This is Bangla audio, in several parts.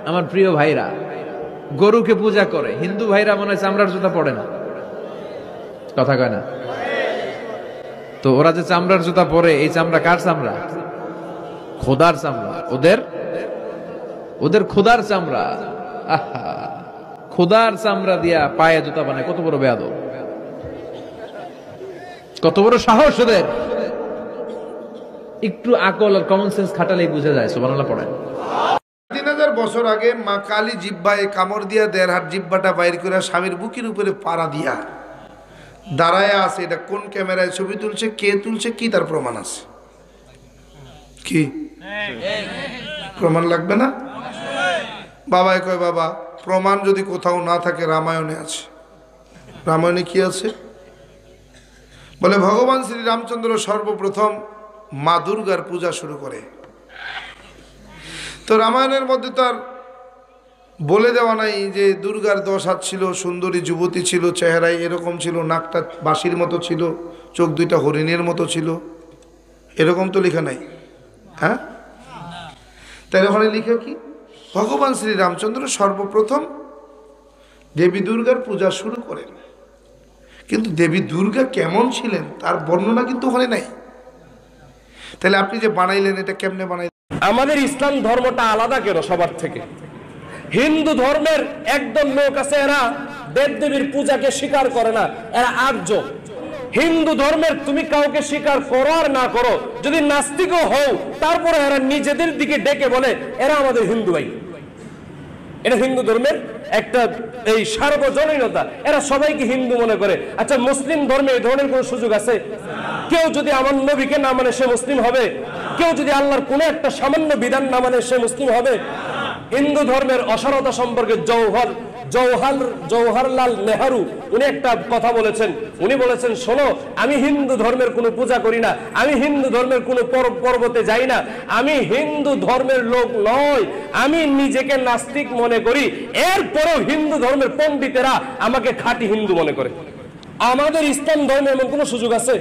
আমার প্রিয় ভাইরা, গরুকে পূজা করে। হিন্দু ভাইরা মনে হয় চামড়ার জুতা পড়ে না, কথা কয় না? তো ওরা যে চামড়ার জুতা পরে, এই চামড়া কার চামড়া? খোদার চামড়া। ওদের খোদার চামড়া। আহা, খোদার চামড়া দিয়া পায়ে জুতা বানায়, কত বড় বেয়াদব, কত বড় সাহস ওদের! একটু আকল আর কমন সেন্স খাটালেই বুঝে যায়। সুবহানাল্লাহ পড়েন। 3000 বছর আগে মা কালী জিহ্বায় কামড় দিয়া 1.5 হাত জিহ্বাটা বাইর করে স্বামীর বুকের উপরে পাড়া দিয়া দাঁড়ায় আছে। এটা কোন ক্যামেরায় ছবি তুলছে, কে তুলছে, কি তার প্রমাণ আছে? কি প্রমাণ লাগবে না? বাবাই কয়, বাবা প্রমাণ যদি কোথাও না থাকে রামায়ণে আছে। রামায়ণে কি আছে? বলে ভগবান শ্রী রামচন্দ্র সর্বপ্রথম মা দুর্গার পূজা শুরু করে। তো রামায়ণের মধ্যে তো আর বলে দেওয়া নাই যে দুর্গার 10 হাত ছিল, সুন্দরী যুবতী ছিল, চেহারায় এরকম ছিল, নাকটা বাঁশির মতো ছিল, চোখ দুইটা হরিণের মতো ছিল, এরকম তো লেখা নাই। হ্যাঁ, তাই ওখানে লিখে কি ভগবান শ্রী রামচন্দ্র সর্বপ্রথম দেবী দুর্গার পূজা শুরু করেন। কিন্তু দেবী দুর্গা কেমন ছিলেন তার বর্ণনা কিন্তু ওখানে নাই। তাহলে আপনি যে বানাইলেন, এটা কেমনে বানাইলেন? আমাদের ইসলাম ধর্মটা আলাদা কেন সবার থেকে? হিন্দু ধর্মের একদম লোক আছে, এরা দেবদেবীর পূজাকে স্বীকার করে না, এরা আর্য। হিন্দু ধর্মের তুমি কাউকে স্বীকার করো আর না করো, যদি নাস্তিকও হও, তারপরে এরা নিজেদের দিকে ডেকে বলে এরা আমাদের হিন্দু ভাই। এটা হিন্দু ধর্মের একটা এই সার্বজনীনতা, এরা সবাইকে হিন্দু মনে করে। আচ্ছা, মুসলিম ধর্মে এই ধরনের কোন সুযোগ আছে? কেউ যদি আমার নবীকে না মানে সে মুসলিম হবে? কেউ যদি আল্লাহর কোন একটা সামান্য বিধান না মানে সে মুসলিম হবে? হিন্দু ধর্মের অসারতা সম্পর্কে জওহরলাল নেহরু উনি একটা কথা বলেছেন। উনি বলেছেন, শোনো, আমি হিন্দু ধর্মের কোনো পূজা করি না, আমি হিন্দু ধর্মের কোনো পর্বতে যাই না, আমি হিন্দু ধর্মের লোক নই, আমি নিজেকে নাস্তিক মনে করি। এরপরেও হিন্দু ধর্মের পণ্ডিতেরা আমাকে খাঁটি হিন্দু মনে করে। আমাদের ইসলাম ধর্মে এমন কোনো সুযোগ আছে?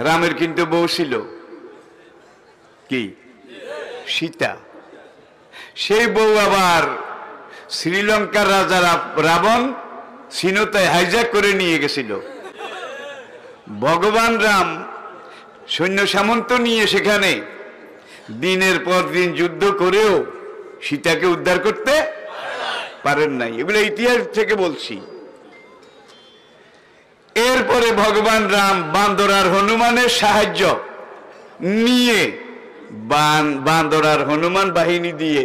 রামের কিন্তু বউ ছিল কি? সীতা। সেই বউ আবার শ্রীলঙ্কার রাজা রাবণ সিনতায় হাইজ্যাক করে নিয়ে গেছিল। ভগবান রাম সৈন্য সামন্ত নিয়ে সেখানে দিনের পর দিন যুদ্ধ করেও সীতাকে উদ্ধার করতে পারেন নাই। এগুলো ইতিহাস থেকে বলছি। এরপরে ভগবান রাম বান্দর আর হনুমানের সাহায্য নিয়ে বান্দর আর হনুমান বাহিনী দিয়ে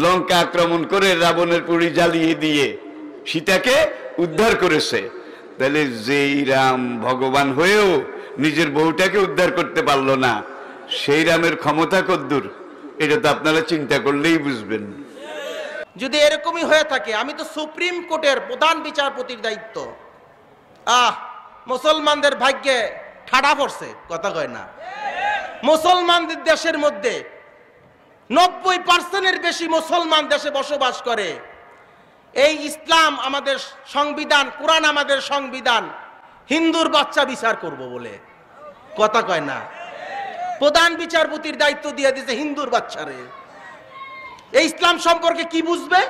লঙ্কা আক্রমণ করে রাবণের পুরী জ্বালিয়ে দিয়ে সীতাকে উদ্ধার করেছে। তাহলে যেই রাম ভগবান হয়েও নিজের বউটাকে উদ্ধার করতে পারলো না, সেই রামের ক্ষমতা কদ্দূর, এটা তো আপনারা চিন্তা করলেই বুঝবেন। যদি এরকমই হয়ে থাকে, আমি তো সুপ্রিম কোর্টের প্রধান বিচারপতির দায়িত্ব। মুসলমানদের ভাগ্যে ঠাডা পড়ছে, কথা কয় না? মুসলমানদের দেশের মধ্যে 90% বেশি মুসলমান দেশে বসবাস করে। এই ইসলাম আমাদের সংবিধান, কোরআন আমাদের সংবিধান, হিন্দুর বাচ্চা বিচার করব বলে, কথা কয় না? প্রধান বিচারপতির দায়িত্ব দিয়ে দিয়েছে হিন্দুর বাচ্চারে। এই ইসলাম সম্পর্কে কি বুঝবে?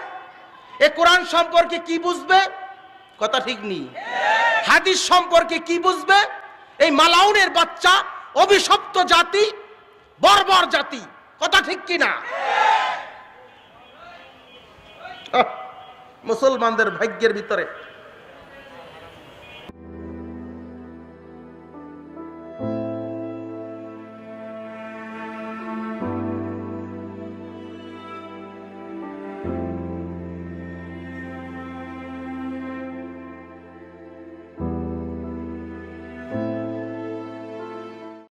এই কোরআন সম্পর্কে কি বুঝবে? কথা ঠিক নেই। হাদিস সম্পর্কে কি বুঝবে? এই মালাউনের বাচ্চা, অভিশপ্ত জাতি, বর্বর জাতি, কথা ঠিক কিনা? মুসলমানদের ভাগ্যের ভিতরে